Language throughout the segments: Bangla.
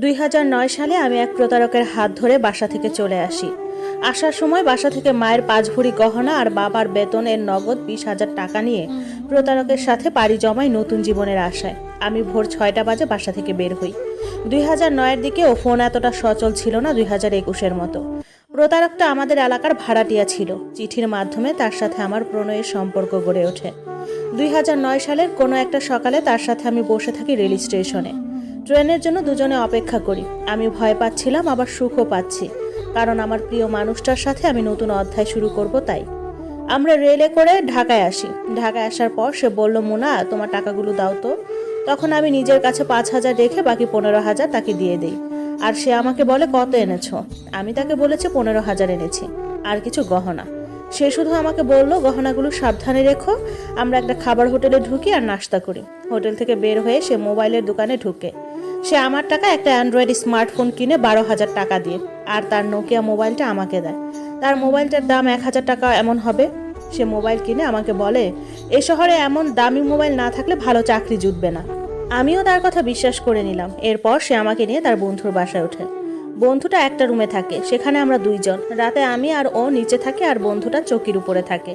2009 সালে আমি এক প্রতারকের হাত ধরে বাসা থেকে চলে আসি। আসার সময় বাসা থেকে মায়ের 5 ভরি গহনা আর বাবার বেতনের নগদ 20,000 টাকা নিয়ে প্রতারকের সাথে পাড়ি জমাই নতুন জীবনের আশায়। আমি ভোর 6টা বাজে বাসা থেকে বের হই। 2009-এর দিকে ও ফোন এতটা সচল ছিল না 2021-এর মতো। প্রতারকটা আমাদের এলাকার ভাড়াটিয়া ছিল। চিঠির মাধ্যমে তার সাথে আমার প্রণয়ের সম্পর্ক গড়ে ওঠে। 2009 সালের কোনো একটা সকালে তার সাথে আমি বসে থাকি রেল স্টেশনে। ট্রেনের জন্য দুজনে অপেক্ষা করি। আমি ভয় পাচ্ছিলাম, আবার সুখও পাচ্ছি, কারণ আমার প্রিয় মানুষটার সাথে আমি নতুন অধ্যায় শুরু করব। তাই আমরা রেলে করে ঢাকায় আসি। ঢাকায় আসার পর সে বলল, মুনা তোমার টাকাগুলো দাও তো। তখন আমি নিজের কাছে 5,000 রেখে বাকি 15,000 তাকে দিয়ে দিই। আর সে আমাকে বলে, কত এনেছো? আমি তাকে বলেছি 15,000 এনেছি, আর কিছু গহনা। সে শুধু আমাকে বলল, গহনাগুলো সাবধানে রেখো। আমরা একটা খাবার হোটেলে ঢুকি আর নাস্তা করি। হোটেল থেকে বের হয়ে সে মোবাইলের দোকানে ঢুকে। সে আমার টাকা একটা অ্যান্ড্রয়েড স্মার্টফোন কিনে 12,000 টাকা দিয়ে, আর তার নোকিয়া মোবাইলটা আমাকে দেয়। তার মোবাইলটার দাম 1,000 টাকা এমন হবে। সে মোবাইল কিনে আমাকে বলে, এ শহরে এমন দামি মোবাইল না থাকলে ভালো চাকরি জুটবে না। আমিও তার কথা বিশ্বাস করে নিলাম। এরপর সে আমাকে নিয়ে তার বন্ধুর বাসায় ওঠে। বন্ধুটা একটা রুমে থাকে, সেখানে আমরা দুইজন। রাতে আমি আর ও নিচে থাকি, আর বন্ধুটা চৌকির উপরে থাকে।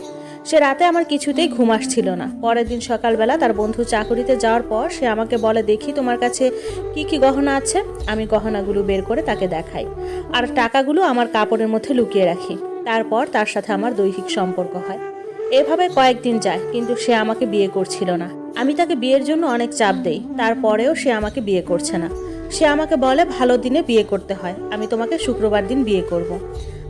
সে রাতে আমার কিছুতেই ঘুম আসছিল না। পরের দিন সকালবেলা তার বন্ধু চাকুরিতে যাওয়ার পর সে আমাকে বলে, দেখি তোমার কাছে কি কি গহনা আছে। আমি গহনাগুলো বের করে তাকে দেখাই, আর টাকাগুলো আমার কাপড়ের মধ্যে লুকিয়ে রাখি। তারপর তার সাথে আমার দৈহিক সম্পর্ক হয়। এভাবে কয়েকদিন যায়, কিন্তু সে আমাকে বিয়ে করছিল না। আমি তাকে বিয়ের জন্য অনেক চাপ দেই, তারপরেও সে আমাকে বিয়ে করছে না। সে আমাকে বলে, ভালো দিনে বিয়ে করতে হয়, আমি তোমাকে শুক্রবার দিন বিয়ে করব।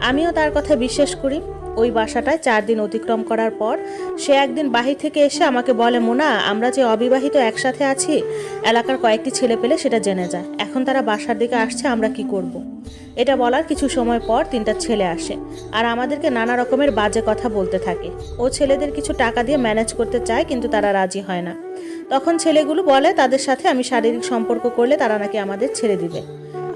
আমিও তার কথা বিশ্বাস করি। ওই বাসাটায় 4 দিন অতিক্রম করার পর সে একদিন বাহির থেকে এসে আমাকে বলে, মোনা আমরা যে অবিবাহিত একসাথে আছি, এলাকার কয়েকটি ছেলে পেলে সেটা জেনে যায়। এখন তারা বাসার দিকে আসছে, আমরা কি করব। এটা বলার কিছু সময় পর 3টা ছেলে আসে, আর আমাদেরকে নানা রকমের বাজে কথা বলতে থাকে। ও ছেলেদের কিছু টাকা দিয়ে ম্যানেজ করতে চায়, কিন্তু তারা রাজি হয় না। তখন ছেলেগুলো বলে তাদের সাথে আমি শারীরিক সম্পর্ক করলে তারা নাকি আমাদের ছেড়ে দিবে।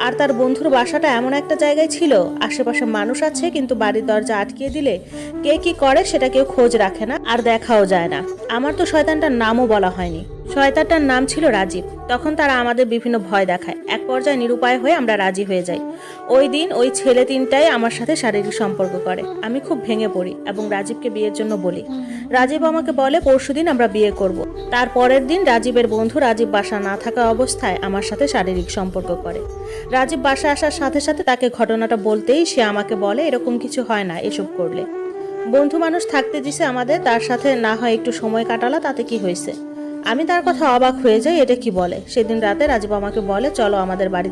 আর তার বন্ধুর বাসাটা এমন একটা জায়গায় ছিল, আশেপাশে মানুষ আছে, কিন্তু বাড়ির দরজা আটকিয়ে দিলে কে কি করে সেটা কেউ খোঁজ রাখে না, আর দেখাও যায় না। আমার তো শয়তানটার নামও বলা হয়নি। শয়তানটার নাম ছিল রাজীব। তখন তারা আমাদের বিভিন্ন ভয় দেখায়। এক পর্যায়ে নিরুপায় হয়ে আমরা রাজি হয়ে যাই। ওই দিন ওই ছেলে 3টাই আমার সাথে শারীরিক সম্পর্ক করে। আমি খুব ভেঙে পড়ি এবং রাজীবকে বিয়ের জন্য বলি। রাজীব আমাকে বলে, পরশুদিন আমরা বিয়ে করব। তার পরের দিন রাজীবের বন্ধু রাজীব বাসা না থাকা অবস্থায় আমার সাথে শারীরিক সম্পর্ক করে। রাজীব বাসা আসার সাথে সাথে তাকে ঘটনাটা বলতেই সে আমাকে বলে, এরকম কিছু হয় না এসব করলে। বন্ধু মানুষ থাকতে দিছে আমাদের, তার সাথে না হয় একটু সময় কাটালা, তাতে কি হয়েছে। আমি তার কথা অবাক হয়ে যাই, এটা কি বলে। সেদিন রাতে রাজীব আমাকে বলে, চলো আমাদের বাড়ি